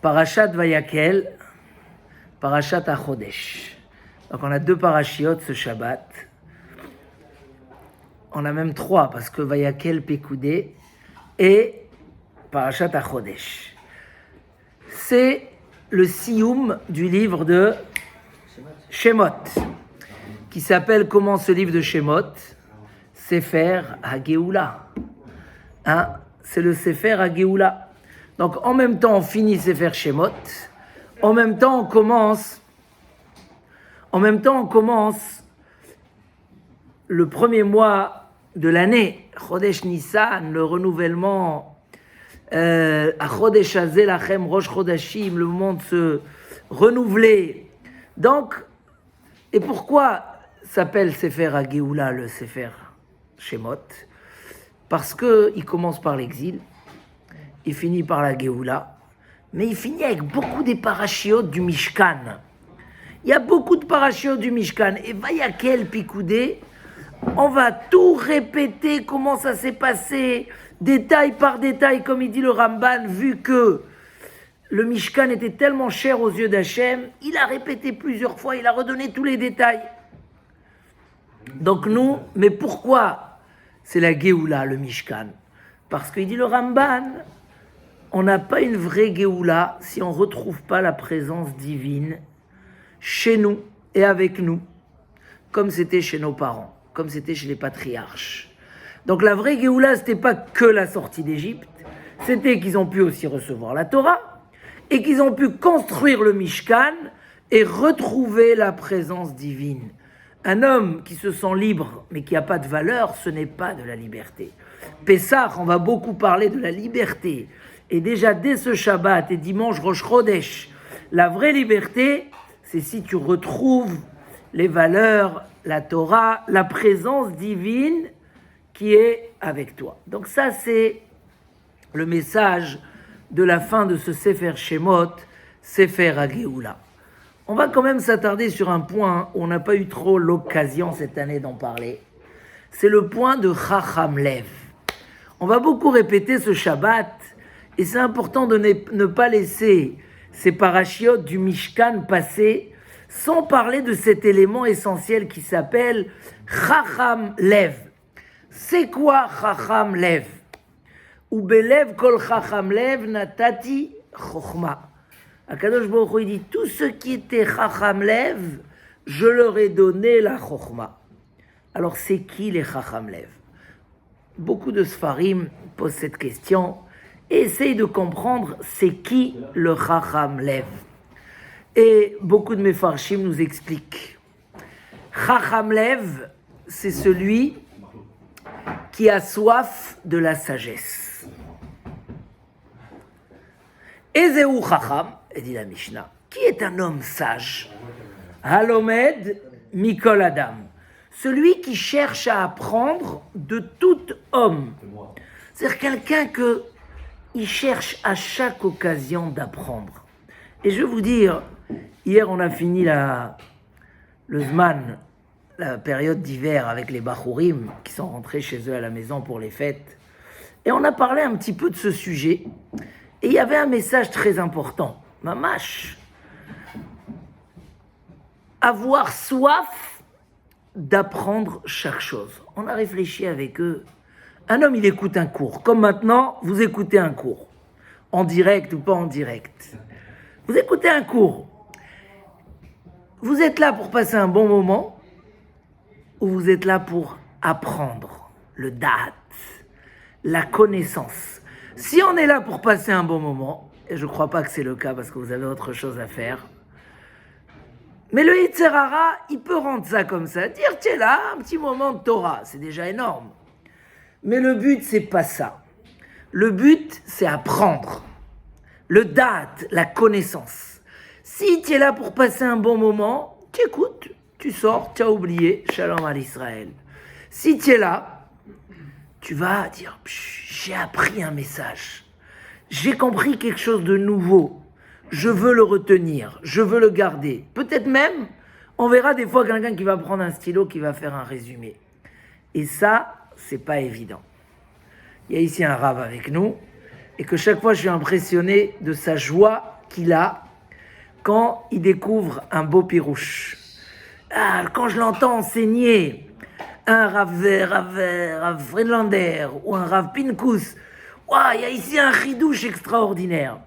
Parashat Vayakel, Parashat HaChodesh. Donc on a 2 parashiot ce Shabbat. On a même 3 parce que Vayakel Pekoudé et Parashat HaChodesh. C'est le Siyum du livre de Shemot, qui s'appelle comment ce livre de Shemot? Sefer HaGeoula. C'est le Sefer HaGeoula. Donc en même temps on finit Sefer Shemot, en même temps on commence le premier mois de l'année, Chodesh Nissan, le renouvellement, Chodesh Hazel Lachem Rosh Chodashim, le moment de se renouveler. Donc, et pourquoi s'appelle Sefer HaGeoula le Sefer Shemot? Parce qu'il commence par l'exil, il finit par la Géoula, mais il finit avec beaucoup des parachiotes du Mishkan. Il y a beaucoup de parachiotes du Mishkan. Et Vayakel Pikoudé, on va tout répéter, comment ça s'est passé, détail par détail, comme il dit le Ramban, vu que le Mishkan était tellement cher aux yeux d'Hachem, il a répété plusieurs fois, il a redonné tous les détails. Donc nous, mais pourquoi c'est la Géoula, le Mishkan? Parce qu'il dit le Ramban, on n'a pas une vraie Géoula si on ne retrouve pas la présence divine chez nous et avec nous, comme c'était chez nos parents, comme c'était chez les patriarches. Donc la vraie Géoula, ce n'était pas que la sortie d'Égypte, c'était qu'ils ont pu aussi recevoir la Torah et qu'ils ont pu construire le Mishkan et retrouver la présence divine. Un homme qui se sent libre mais qui n'a pas de valeur, ce n'est pas de la liberté. Pessah, on va beaucoup parler de la liberté. Et déjà dès ce Shabbat et dimanche Rosh Chodesh, la vraie liberté, c'est si tu retrouves les valeurs, la Torah, la présence divine qui est avec toi. Donc ça, c'est le message de la fin de ce Sefer Shemot, Sefer HaGeoula. On va quand même s'attarder sur un point où on n'a pas eu trop l'occasion cette année d'en parler. C'est le point de Chacham Lev. On va beaucoup répéter ce Shabbat, et c'est important de ne pas laisser ces parachiotes du Mishkan passer sans parler de cet élément essentiel qui s'appelle Chacham Lev. C'est quoi Chacham Lev? Ubelev kol Chacham Lev natati chokhma. Akadosh Baruch Hu dit, tout ce qui était Chacham Lev, je leur ai donné la chokhma. Alors c'est qui les Chacham Lev? Beaucoup de Sfarim posent cette question et essayent de comprendre c'est qui le Chacham Lev. Et beaucoup de Mefarshim nous expliquent. Chacham Lev, c'est celui qui a soif de la sagesse. Ezeu Chacham, et dit la Mishnah, qui est un homme sage? Halomed Mikol Adam, celui qui cherche à apprendre de tout homme. C'est-à-dire quelqu'un qui cherche à chaque occasion d'apprendre. Et je vais vous dire, hier on a fini le Zman, la période d'hiver avec les Bachourim qui sont rentrés chez eux à la maison pour les fêtes. Et on a parlé un petit peu de ce sujet. Et il y avait un message très important. Mamash. Avoir soif d'apprendre chaque chose. On a réfléchi avec eux. Un homme, il écoute un cours. Comme maintenant, vous écoutez un cours. En direct ou pas en direct. Vous écoutez un cours. Vous êtes là pour passer un bon moment ou vous êtes là pour apprendre le da'at, la connaissance. Si on est là pour passer un bon moment, et je ne crois pas que c'est le cas parce que vous avez autre chose à faire, mais le Yetzer Hara, il peut rendre ça comme ça, dire tiens là, un petit moment de Torah, c'est déjà énorme. Mais le but, c'est pas ça. Le but, c'est apprendre. Le da'at, la connaissance. Si tu es là pour passer un bon moment, tu écoutes, tu sors, tu as oublié, Shalom à l'Israël. Si tu es là, tu vas dire, j'ai appris un message. J'ai compris quelque chose de nouveau. Je veux le retenir, je veux le garder. Peut-être même, on verra des fois quelqu'un qui va prendre un stylo, qui va faire un résumé. Et ça, c'est pas évident. Il y a ici un rave avec nous, et que chaque fois je suis impressionné de sa joie qu'il a quand il découvre un beau pirouche. Ah, quand je l'entends enseigner un Rav Friedlander ou un Rav Pinkus, il y a ici un chidouche extraordinaire.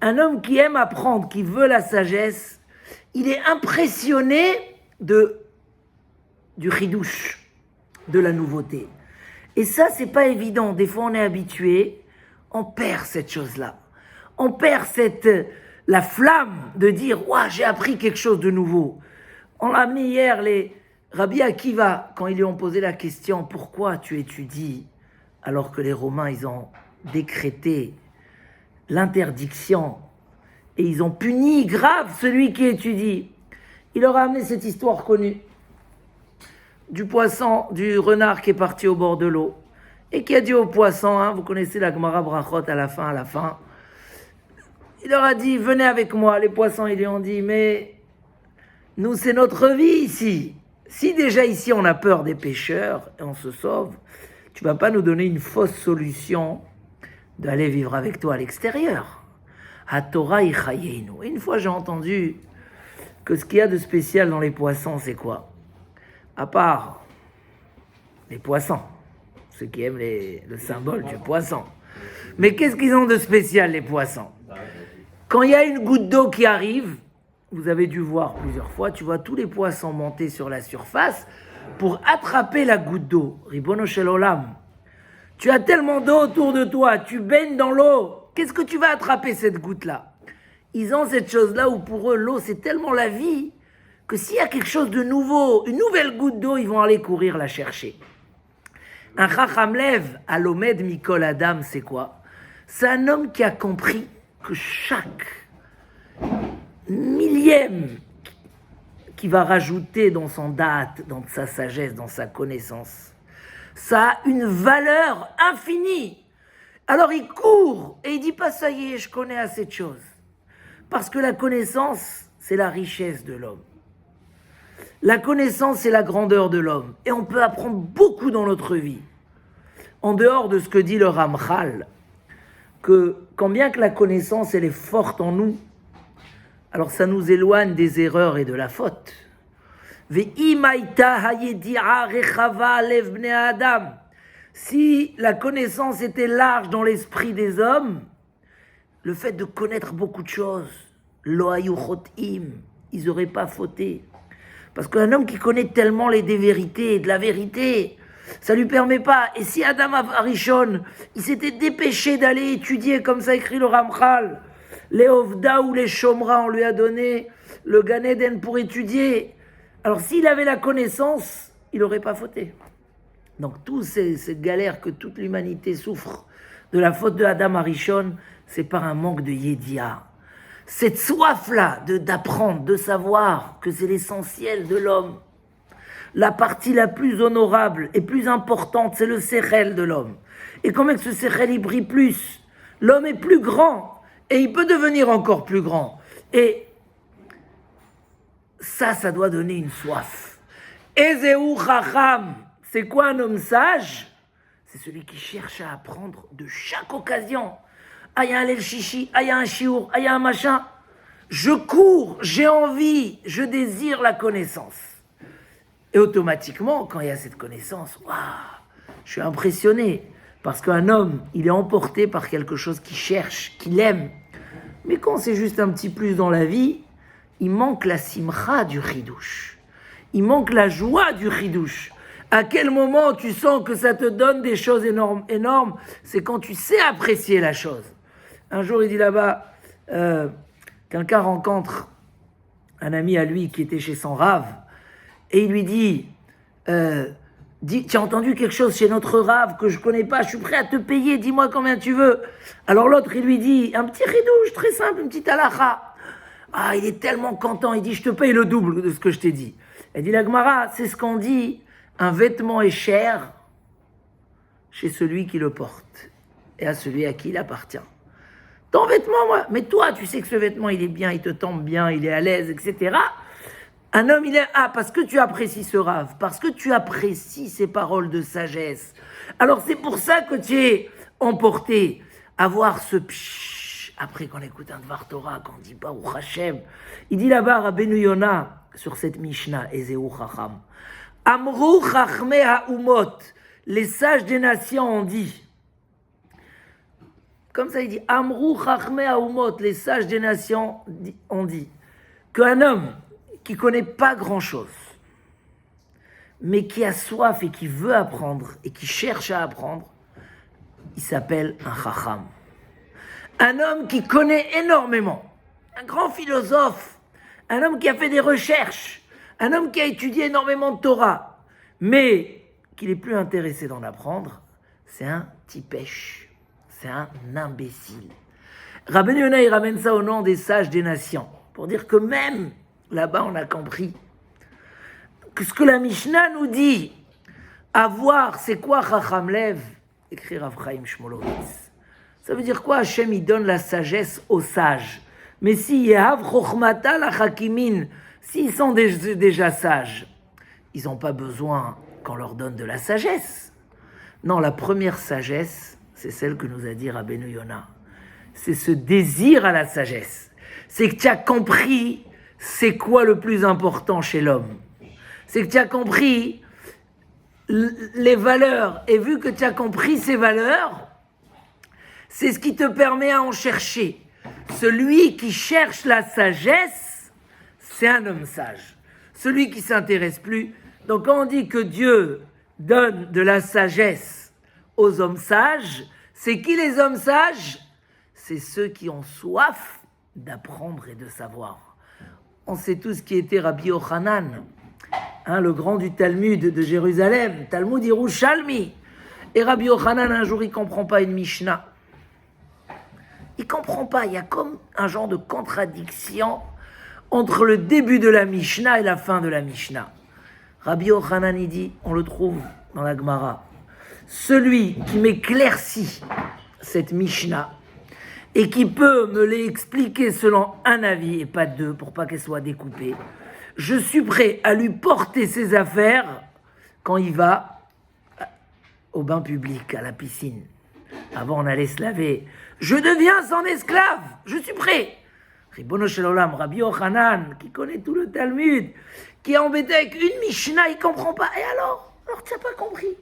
Un homme qui aime apprendre, qui veut la sagesse, il est impressionné du chidouche, de la nouveauté. Et ça, c'est pas évident. Des fois, on est habitué, on perd cette chose-là. On perd la flamme de dire « j'ai appris quelque chose de nouveau ». On l'a amené hier, les Rabbi Akiva, quand ils lui ont posé la question « Pourquoi tu étudies ?» alors que les Romains, ils ont décrété l'interdiction et ils ont puni grave celui qui étudie. Il leur a amené cette histoire connue du poisson, du renard qui est parti au bord de l'eau et qui a dit au poisson, vous connaissez la Gemara Brachot à la fin, il leur a dit, venez avec moi. Les poissons, ils lui ont dit, mais nous, c'est notre vie ici. Si déjà ici, on a peur des pêcheurs et on se sauve, tu vas pas nous donner une fausse solution d'aller vivre avec toi à l'extérieur. À Torah ichayenu. Une fois, j'ai entendu que ce qu'il y a de spécial dans les poissons, c'est quoi? À part les poissons, ceux qui aiment le symbole du poisson. Mais qu'est-ce qu'ils ont de spécial, les poissons? Quand il y a une goutte d'eau qui arrive, vous avez dû voir plusieurs fois, tu vois tous les poissons monter sur la surface pour attraper la goutte d'eau. Ribono shel olam. Tu as tellement d'eau autour de toi, tu baignes dans l'eau. Qu'est-ce que tu vas attraper cette goutte-là? Ils ont cette chose-là où pour eux, l'eau, c'est tellement la vie que s'il y a quelque chose de nouveau, une nouvelle goutte d'eau, ils vont aller courir la chercher. Un chacham lev, alomed mikol adam, c'est quoi? C'est un homme qui a compris que chaque millième qui va rajouter dans son date, dans sa sagesse, dans sa connaissance, ça a une valeur infinie. Alors il court et il dit pas ça y est, je connais assez de choses. Parce que la connaissance, c'est la richesse de l'homme. La connaissance, c'est la grandeur de l'homme. Et on peut apprendre beaucoup dans notre vie. En dehors de ce que dit le Ramchal, que quand bien que la connaissance, elle est forte en nous, alors ça nous éloigne des erreurs et de la faute. Si la connaissance était large dans l'esprit des hommes, le fait de connaître beaucoup de choses, ils n'auraient pas fauté. Parce qu'un homme qui connaît tellement des vérités et de la vérité, ça ne lui permet pas. Et si Adam Arishon, il s'était dépêché d'aller étudier, comme ça écrit le Ramchal, les Ovda ou les Shomra, on lui a donné le Gan Eden pour étudier. Alors s'il avait la connaissance, il n'aurait pas fauté. Donc toutes ces galères que toute l'humanité souffre de la faute de Adam Arishon, c'est par un manque de Yédia. Cette soif-là d'apprendre, de savoir que c'est l'essentiel de l'homme. La partie la plus honorable et plus importante, c'est le sechel de l'homme. Et comment que ce sechel, il brille plus? L'homme est plus grand et il peut devenir encore plus grand. Et ça doit donner une soif. Ezeu chacham, c'est quoi un homme sage? C'est celui qui cherche à apprendre de chaque occasion. Il y a un lel chichi, il y a un chiour, il y a un machin. Je cours, j'ai envie, je désire la connaissance. Et automatiquement, quand il y a cette connaissance, je suis impressionné. Parce qu'un homme, il est emporté par quelque chose qu'il cherche, qu'il aime. Mais quand c'est juste un petit plus dans la vie, il manque la simcha du chidouche. Il manque la joie du chidouche. À quel moment tu sens que ça te donne des choses énormes, c'est quand tu sais apprécier la chose. Un jour, il dit là-bas, quelqu'un rencontre un ami à lui qui était chez son rave, et il lui dit, tu as entendu quelque chose chez notre rave que je connais pas, je suis prêt à te payer, dis-moi combien tu veux. Alors l'autre, il lui dit, un petit ridouche, très simple, une petite halakha. Il est tellement content, il dit, je te paye le double de ce que je t'ai dit. Elle dit, la Gemara, c'est ce qu'on dit, un vêtement est cher chez celui qui le porte, et à celui à qui il appartient. Ton vêtement, moi, mais toi, tu sais que ce vêtement, il est bien, il te tombe bien, il est à l'aise, etc. Un homme, il est... parce que tu apprécies ce rave, parce que tu apprécies ces paroles de sagesse. Alors, c'est pour ça que tu es emporté à voir ce pshhh, après qu'on écoute un Dvar Torah, qu'on dit pas ou Hashem. Il dit là-bas, Rabbeinu Yona, sur cette Mishnah, Ezeu Chacham, Amrou Chachmei Haumot, les sages des nations ont dit. Comme ça, il dit, Amrou Chachmei Haumot, les sages des nations ont dit, qu'un homme qui connaît pas grand-chose, mais qui a soif et qui veut apprendre, et qui cherche à apprendre, il s'appelle un Chacham. Un homme qui connaît énormément, un grand philosophe, un homme qui a fait des recherches, un homme qui a étudié énormément de Torah, mais qui n'est plus intéressé d'en apprendre, c'est un tipèche, c'est un imbécile. Rabbeinu Yona, il ramène ça au nom des sages des nations, pour dire que même là-bas, on a compris que ce que la Mishnah nous dit, avoir, c'est quoi Chacham Lev, écrit Rav Chaim Shmolowitz. Ça veut dire quoi? Hachem, il donne la sagesse aux sages. Mais si Yehav Chochmata la Chakimin, s'ils sont déjà sages, ils n'ont pas besoin qu'on leur donne de la sagesse. Non, la première sagesse, c'est celle que nous a dit Rabbeinu Yona. C'est ce désir à la sagesse. C'est que tu as compris c'est quoi le plus important chez l'homme. C'est que tu as compris les valeurs. Et vu que tu as compris ces valeurs, c'est ce qui te permet à en chercher. Celui qui cherche la sagesse, c'est un homme sage. Celui qui ne s'intéresse plus. Donc quand on dit que Dieu donne de la sagesse aux hommes sages, c'est qui les hommes sages? C'est ceux qui ont soif d'apprendre et de savoir. On sait tous qui était Rabbi Yochanan, le grand du Talmud de Jérusalem, Talmud Yerushalmi. Et Rabbi Yochanan, un jour, il ne comprend pas une Mishnah. Il ne comprend pas, il y a comme un genre de contradiction entre le début de la Mishnah et la fin de la Mishnah. Rabbi Yochanan, il dit, on le trouve dans la Gemara, celui qui m'éclaircit cette Mishnah et qui peut me l'expliquer selon un avis et pas deux pour pas qu'elle soit découpée, je suis prêt à lui porter ses affaires quand il va au bain public, à la piscine. Avant, on allait se laver. Je deviens son esclave. Je suis prêt. Ribono shel olam, Rabbi Yochanan, qui connaît tout le Talmud, qui est embêté avec une Mishnah, il ne comprend pas. Et alors tu n'as pas compris.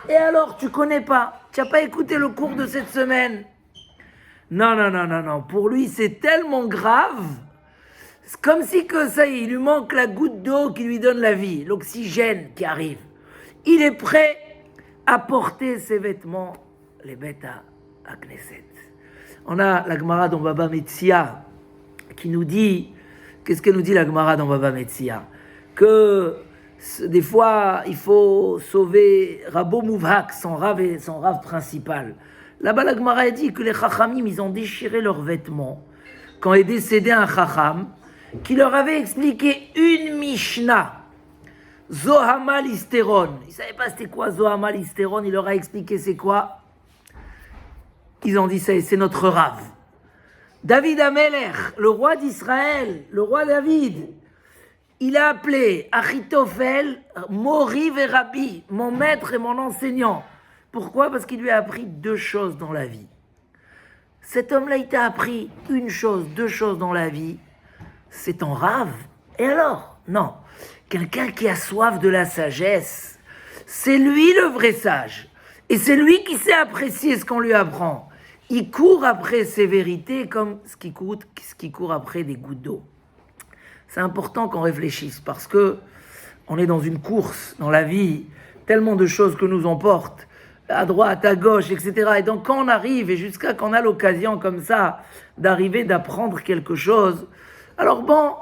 Et alors, tu ne connais pas. Tu n'as pas écouté le cours de cette semaine. Non. Pour lui, c'est tellement grave. C'est comme si que ça y est, il lui manque la goutte d'eau qui lui donne la vie, l'oxygène qui arrive. Il est prêt à porter ses vêtements, les bêtes à Knesset. On a la Gemara dans Baba Metzia qui nous dit, qu'est-ce qu'elle nous dit la Gemara dans Baba Metzia? Que des fois, il faut sauver Rabbo Mouvhak, son rave principal. Là-bas, la Gemara a dit que les Chachamim, ils ont déchiré leurs vêtements quand est décédé un Chacham qui leur avait expliqué une Mishnah. Zohama Listeron. Ils ne savaient pas c'était quoi Zohama Listeron, il leur a expliqué c'est quoi. Ils ont dit ça, c'est notre Rav. David Amelech, le roi d'Israël, le roi David, il a appelé Achitophel, Mori et Rabbi, mon maître et mon enseignant. Pourquoi? Parce qu'il lui a appris deux choses dans la vie. Cet homme-là, il t'a appris une chose, deux choses dans la vie. C'est ton Rav. Et alors? Non. Quelqu'un qui a soif de la sagesse, c'est lui le vrai sage. Et c'est lui qui sait apprécier ce qu'on lui apprend. Il court après ses vérités comme ce qui court après des gouttes d'eau. C'est important qu'on réfléchisse parce que on est dans une course dans la vie, tellement de choses que nous emportent, à droite, à gauche, etc. Et donc quand on arrive, et jusqu'à qu'on a l'occasion comme ça d'arriver, d'apprendre quelque chose, alors bon,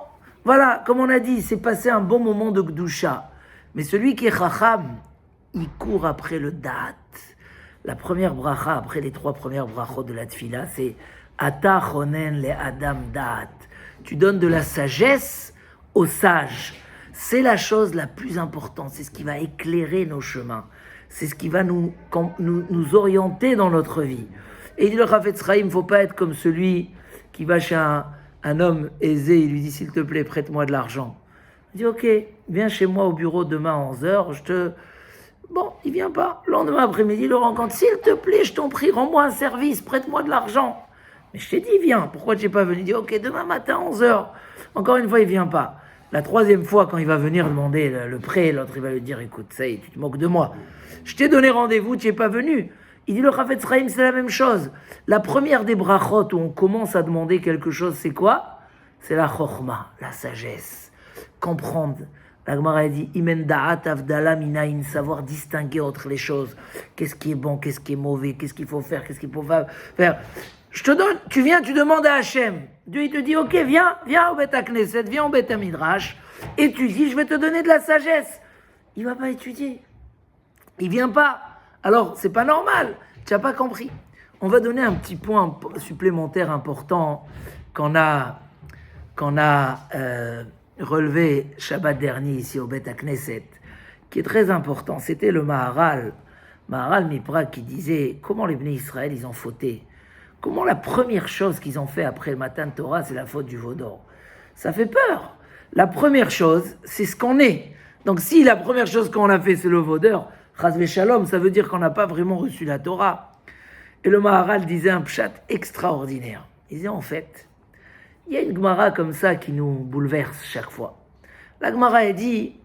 voilà, comme on a dit, c'est passé un bon moment de Gdusha. Mais celui qui est Chacham, il court après le Da'at. La première bracha, après les trois premières brachot de la Tfila, c'est Ata chonen le Adam Da'at. Tu donnes de la sagesse aux sages. C'est la chose la plus importante. C'est ce qui va éclairer nos chemins. C'est ce qui va nous orienter dans notre vie. Et il dit le Chafetz Chaim, il ne faut pas être comme celui qui va chez un homme aisé, il lui dit s'il te plaît, prête-moi de l'argent. Il dit ok, viens chez moi au bureau demain à 11h, Bon, il vient pas. Le lendemain après-midi, il le rencontre. S'il te plaît, je t'en prie, rends-moi un service, prête-moi de l'argent. Mais je t'ai dit, viens. Pourquoi tu n'es pas venu? Il dit, ok, demain matin, 11h. Encore une fois, il ne vient pas. La troisième fois, quand il va venir demander le prêt, l'autre, il va lui dire, écoute, ça y est, tu te moques de moi. Je t'ai donné rendez-vous, tu n'es pas venu. Il dit, le Chafetz Chaim, c'est la même chose. La première des brachot où on commence à demander quelque chose, c'est quoi? C'est la chokhma, la sagesse. Comprendre. La Gemara dit, imen da'at avdala minayin, savoir distinguer entre les choses. Qu'est-ce qui est bon, qu'est-ce qui est mauvais, qu'est-ce qu'il faut faire, qu'est-ce qu'il faut faire. Je te donne, tu viens, tu demandes à Hachem. Dieu, il te dit, ok, viens au Beth Knesset, viens au Beth Midrash, étudie, je vais te donner de la sagesse. Il va pas étudier. Il vient pas. Alors, c'est pas normal. Tu n'as pas compris. On va donner un petit point supplémentaire important qu'on a relevé Shabbat dernier ici au Beth Knesset, qui est très important. C'était le Maharal Miprag, qui disait comment les Bnei Israël, ils ont fauté. Comment la première chose qu'ils ont fait après le Matan Torah, c'est la faute du veau d'or. Ça fait peur. La première chose, c'est ce qu'on est. Donc si la première chose qu'on a fait, c'est le veau d'or, Chas v'Shalom, ça veut dire qu'on n'a pas vraiment reçu la Torah. Et le Maharal disait un pshat extraordinaire. Il disait en fait, il y a une Gemara comme ça qui nous bouleverse chaque fois. La Gemara elle dit,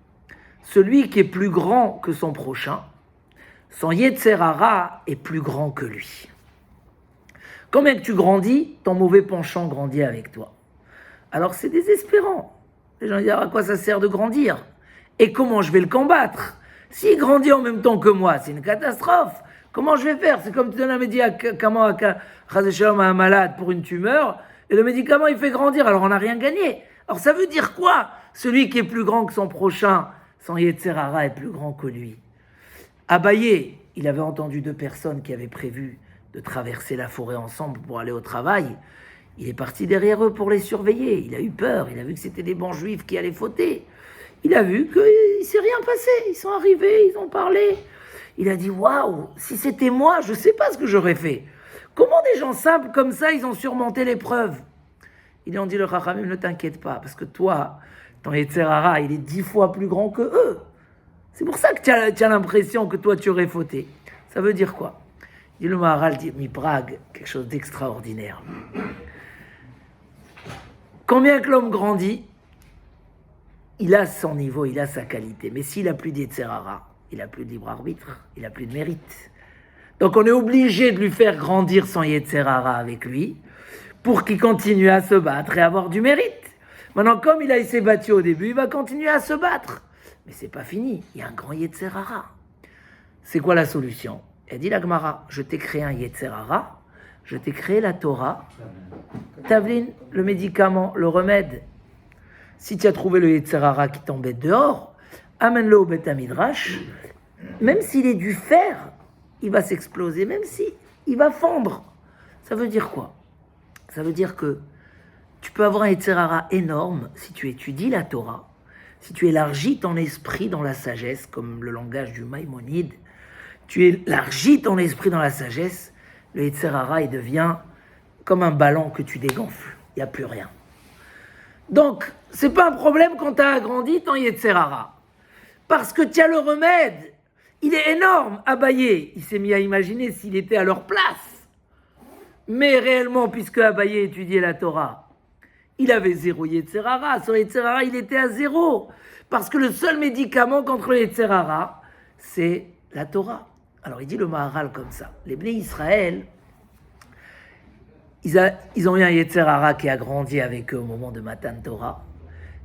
celui qui est plus grand que son prochain, son Yetzer Hara est plus grand que lui. Combien que tu grandis, ton mauvais penchant grandit avec toi. Alors c'est désespérant. Les gens disent, à quoi ça sert de grandir? Et comment je vais le combattre? S'il grandit en même temps que moi, c'est une catastrophe. Comment je vais faire? C'est comme tu donnes un médicament à un malade pour une tumeur, et le médicament il fait grandir, alors on n'a rien gagné. Alors ça veut dire quoi? Celui qui est plus grand que son prochain, son Yetzer Hara est plus grand que lui. Abaye, il avait entendu deux personnes qui avaient prévu de traverser la forêt ensemble pour aller au travail. Il est parti derrière eux pour les surveiller. Il a eu peur, il a vu que c'était des bons juifs qui allaient fauter. Il a vu qu'il ne s'est rien passé. Ils sont arrivés, ils ont parlé. Il a dit, waouh, si c'était moi, je ne sais pas ce que j'aurais fait. Comment des gens simples comme ça, ils ont surmonté l'épreuve? Ils ont dit, le Chachamim, ne t'inquiète pas, parce que toi, ton Yetzer Hara, il est 10 fois plus grand que eux. C'est pour ça que tu as l'impression que toi, tu aurais fauté. Ça veut dire quoi? Il dit le Maharal, dit Miprag, quelque chose d'extraordinaire. Combien que l'homme grandit, il a son niveau, il a sa qualité. Mais s'il n'a plus d'Yetzer Hara, il n'a plus de libre arbitre, il n'a plus de mérite. Donc on est obligé de lui faire grandir son Yetzer Hara avec lui pour qu'il continue à se battre et avoir du mérite. Maintenant, comme il s'est battu au début, il va continuer à se battre. Mais c'est pas fini, il y a un grand Yetzer Hara. C'est quoi la solution? Elle dit la Gemara, je t'ai créé un Yetzer Hara, je t'ai créé la Torah, Tavlin, le médicament, le remède. Si tu as trouvé le Yetzer Hara qui t'embête dehors, amène-le au Beth Midrash. Même s'il est du fer, il va s'exploser, même si il va fondre. Ça veut dire quoi? Ça veut dire que tu peux avoir un Yetzer Hara énorme si tu étudies la Torah, si tu élargis ton esprit dans la sagesse, comme le langage du Maïmonide, tu élargis ton esprit dans la sagesse, le Yetzer Hara, il devient comme un ballon que tu dégonfles. Il n'y a plus rien. Donc, c'est pas un problème quand tu as agrandi ton Yetzer Hara. Parce que tu as le remède. Il est énorme. Abaye, il s'est mis à imaginer s'il était à leur place. Mais réellement, puisque Abaye étudiait la Torah, il avait 0 Yetzer Hara. Son Yetzer Hara, il était à 0. Parce que le seul médicament contre le Yetzer Hara, c'est la Torah. Alors il dit le Maharal comme ça. Les Bnei Israël, ils ont eu un Yetzer Hara qui a grandi avec eux au moment de Matan Torah.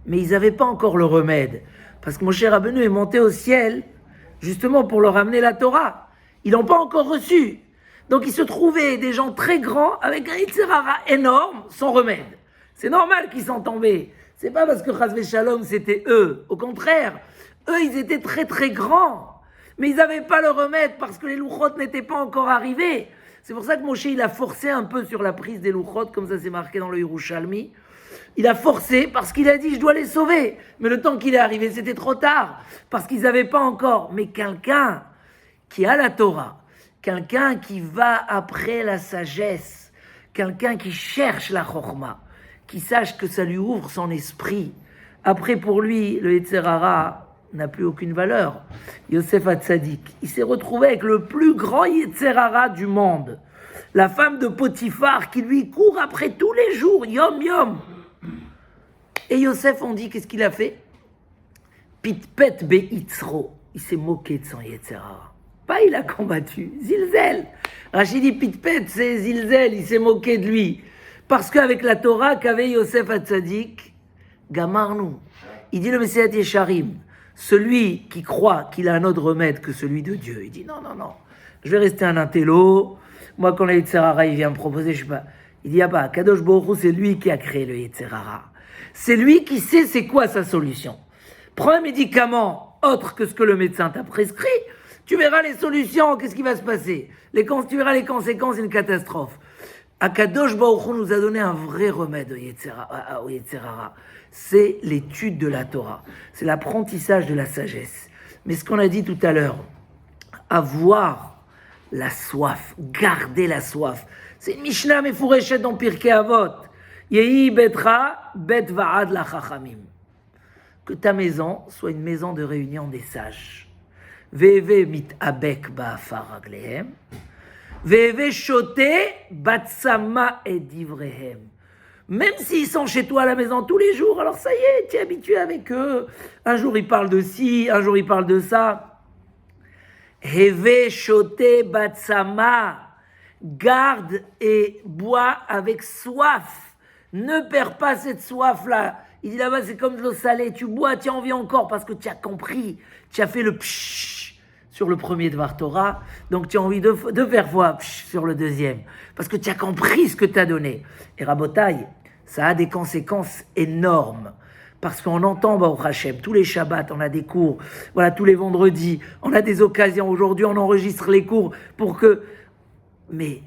Mais ils n'avaient pas encore le remède. Parce que Moshe Rabbeinu est monté au ciel justement pour leur amener la Torah. Ils l'ont pas encore reçu. Donc il se trouvait des gens très grands avec un Yetzer Hara énorme sans remède. C'est normal qu'ils sont tombés. C'est pas parce que Chas v'Shalom c'était eux. Au contraire, eux ils étaient très très grands. Mais ils n'avaient pas le remède parce que les louchot n'étaient pas encore arrivés. C'est pour ça que Moshe il a forcé un peu sur la prise des louchot, comme ça c'est marqué dans le Yerushalmi. Il a forcé parce qu'il a dit je dois les sauver. Mais le temps qu'il est arrivé c'était trop tard. Parce qu'ils n'avaient pas encore. Mais quelqu'un qui a la Torah, quelqu'un qui va après la sagesse, quelqu'un qui cherche la chokhma, qui sache que ça lui ouvre son esprit. Après pour lui le Yetzer Hara n'a plus aucune valeur. Yosef Hatzadik, il s'est retrouvé avec le plus grand Yetzer Hara du monde. la femme de Potiphar qui lui court après tous les jours, yom yom. Et Yosef, on dit, qu'est-ce qu'il a fait? Pitpet be'itzro. Il s'est moqué de son Yetzerara. Pas il a combattu, Zilzel. Rachid dit Pitpet, c'est Zilzel, il s'est moqué de lui. Parce qu'avec la Torah qu'avait Yosef Hatzadik, Gamarnou, il dit le Messiah Yesharim, celui qui croit qu'il a un autre remède que celui de Dieu, il dit non, je vais rester un intello. Moi, quand le Yetzerara, il vient me proposer, je sais pas. Il dit, ah bah, Kadosh Baruch Hu, c'est lui qui a créé le Yetzerara. C'est lui qui sait c'est quoi sa solution. Prends un médicament autre que ce que le médecin t'a prescrit, tu verras les solutions, qu'est-ce qui va se passer. Tu verras les conséquences, une catastrophe. Akadosh Baruch Hu nous a donné un vrai remède au Yetzerara. C'est l'étude de la Torah. C'est l'apprentissage de la sagesse. Mais ce qu'on a dit tout à l'heure, avoir la soif, garder la soif. C'est une Mishnah Mefureshet dans Pirkei Avot. Yehi betra bet va'ad la chachamim. Que ta maison soit une maison de réunion des sages. Ve'eve mit abek ba'afar raglehem. Ve'eve shote batsama et divrehem. Même s'ils sont chez toi à la maison tous les jours, alors ça y est, tu es habitué avec eux. Un jour ils parlent de ci, un jour ils parlent de ça. Heve shote batsama. Garde et bois avec soif. Ne perds pas cette soif-là. Il dit là-bas, c'est comme de l'eau salée. Tu bois, tu as envie encore parce que tu as compris. Tu as fait le pshh sur le premier Dvar Torah. Donc tu as envie de faire fois pshh sur le deuxième. Parce que tu as compris ce que tu as donné. Et Rabotaï, ça a des conséquences énormes. Parce qu'on entend Baruch Hashem, tous les Shabbats, on a des cours. Voilà, tous les vendredis, on a des occasions. Aujourd'hui, on enregistre les cours pour que... Mais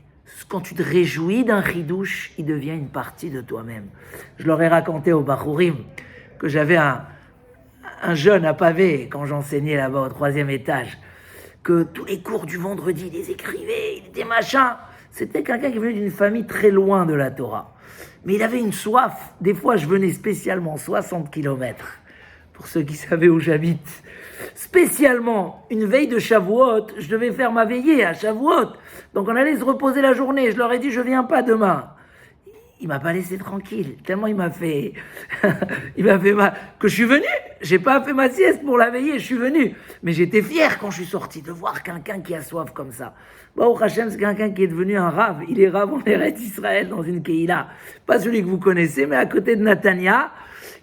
quand tu te réjouis d'un chidouche, il devient une partie de toi-même. Je leur ai raconté au Bachurim que j'avais un jeune à Pavé, quand j'enseignais là-bas au 3e étage, que tous les cours du vendredi, il les écrivait, il était machin. C'était quelqu'un qui venait d'une famille très loin de la Torah. Mais il avait une soif. Des fois, je venais spécialement 60 kilomètres. Pour ceux qui savaient où j'habite. Spécialement, une veille de Shavuot, je devais faire ma veillée à Shavuot. Donc on allait se reposer la journée. Je leur ai dit, je viens pas demain. Il m'a pas laissé tranquille. Tellement il m'a fait mal. Que je suis venu. J'ai pas fait ma sieste pour la veillée. Je suis venu. Mais j'étais fier quand je suis sorti de voir quelqu'un qui a soif comme ça. Baruch Hashem, c'est quelqu'un qui est devenu un rave. Il est rave en Eretz Israël dans une Keïla. Pas celui que vous connaissez, mais à côté de Natania.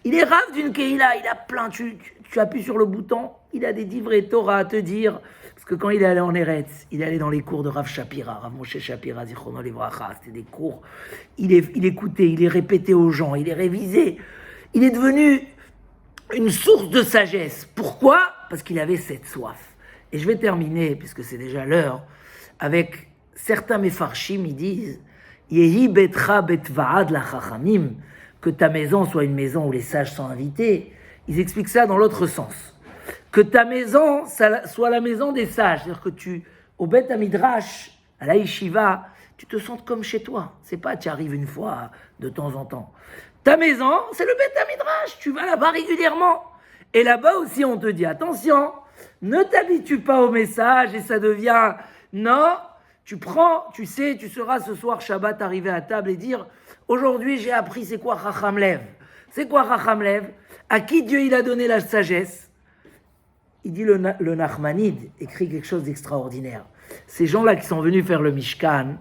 Il est rave d'une Keïla. Il a plein. Tu appuies sur le bouton. Il a des divrei Torah à te dire. Parce que quand il est allé en Eretz, il est allé dans les cours de Rav Shapira, Rav Moshe Shapira, Zichrono Livracha. C'était des cours. Il écoutait, il est répété aux gens, il est révisé. Il est devenu une source de sagesse. Pourquoi? Parce qu'il avait cette soif. Et je vais terminer, puisque c'est déjà l'heure, avec certains Mefarshim, ils disent Yehi betra betvaad la chachamim, que ta maison soit une maison où les sages sont invités. Ils expliquent ça dans l'autre sens. Que ta maison soit la maison des sages. C'est-à-dire que au Beth Midrash, à la Yeshiva, tu te sens comme chez toi. C'est pas tu arrives une fois de temps en temps. Ta maison, c'est le Beth Midrash. Tu vas là-bas régulièrement. Et là-bas aussi, on te dit, attention, ne t'habitue pas au message et ça devient... Non, tu sais, tu seras ce soir Shabbat arrivé à table et dire, aujourd'hui j'ai appris c'est quoi Chacham Lev. C'est quoi Chacham Lev? À qui Dieu il a donné la sagesse? Il dit le Nachmanide écrit quelque chose d'extraordinaire. Ces gens-là qui sont venus faire le Mishkan,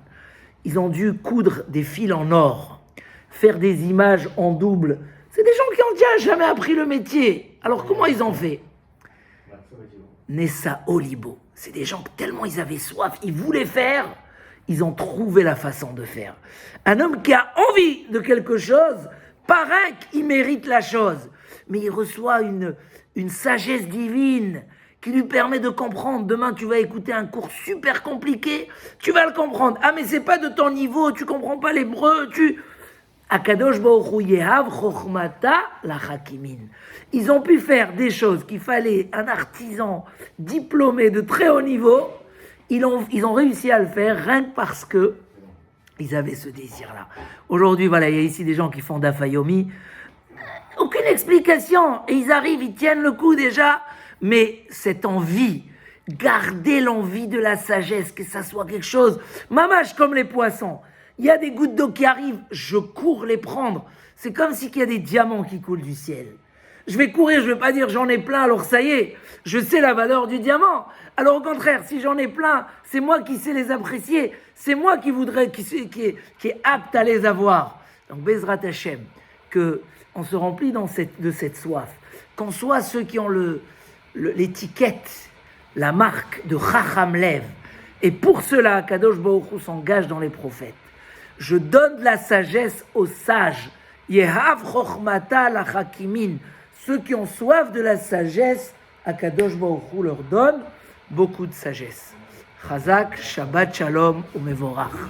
ils ont dû coudre des fils en or, faire des images en double. C'est des gens qui ont déjà jamais appris le métier. Alors comment ils ont fait? Nessa Olibo. C'est des gens que tellement ils avaient soif, ils voulaient faire, ils ont trouvé la façon de faire. Un homme qui a envie de quelque chose, paraît qu'il mérite la chose. Mais il reçoit une sagesse divine qui lui permet de comprendre. Demain, tu vas écouter un cours super compliqué, tu vas le comprendre. Ah, mais c'est pas de ton niveau, tu comprends pas l'hébreu, Akadosh Baruch Hu yehav chokhmata la hakimin. Ils ont pu faire des choses qu'il fallait un artisan diplômé de très haut niveau. Ils ont réussi à le faire rien que parce que ils avaient ce désir-là. Aujourd'hui, voilà, il y a ici des gens qui font d'Afayomi. Aucune explication. Et ils arrivent, ils tiennent le coup déjà. Mais cette envie, Gardez l'envie de la sagesse, que ça soit quelque chose, mamache comme les poissons. Il y a des gouttes d'eau qui arrivent, je cours les prendre. C'est comme s'il y a des diamants qui coulent du ciel. Je vais courir, je ne vais pas dire j'en ai plein, alors ça y est, je sais la valeur du diamant. Alors au contraire, si j'en ai plein, c'est moi qui sais les apprécier, c'est moi qui voudrais, qui est apte à les avoir. Donc Bezrat Hashem, qu'on se remplit de cette soif, qu'on soit ceux qui ont l'étiquette, la marque de Chacham Lev. Et pour cela, Kadosh Baruch Hu s'engage dans les prophètes. Je donne de la sagesse aux sages. Yehav chochmata la hakimin. Ceux qui ont soif de la sagesse, Kadosh Baruch Hu leur donne beaucoup de sagesse. Chazak, Shabbat Shalom, Umevorach.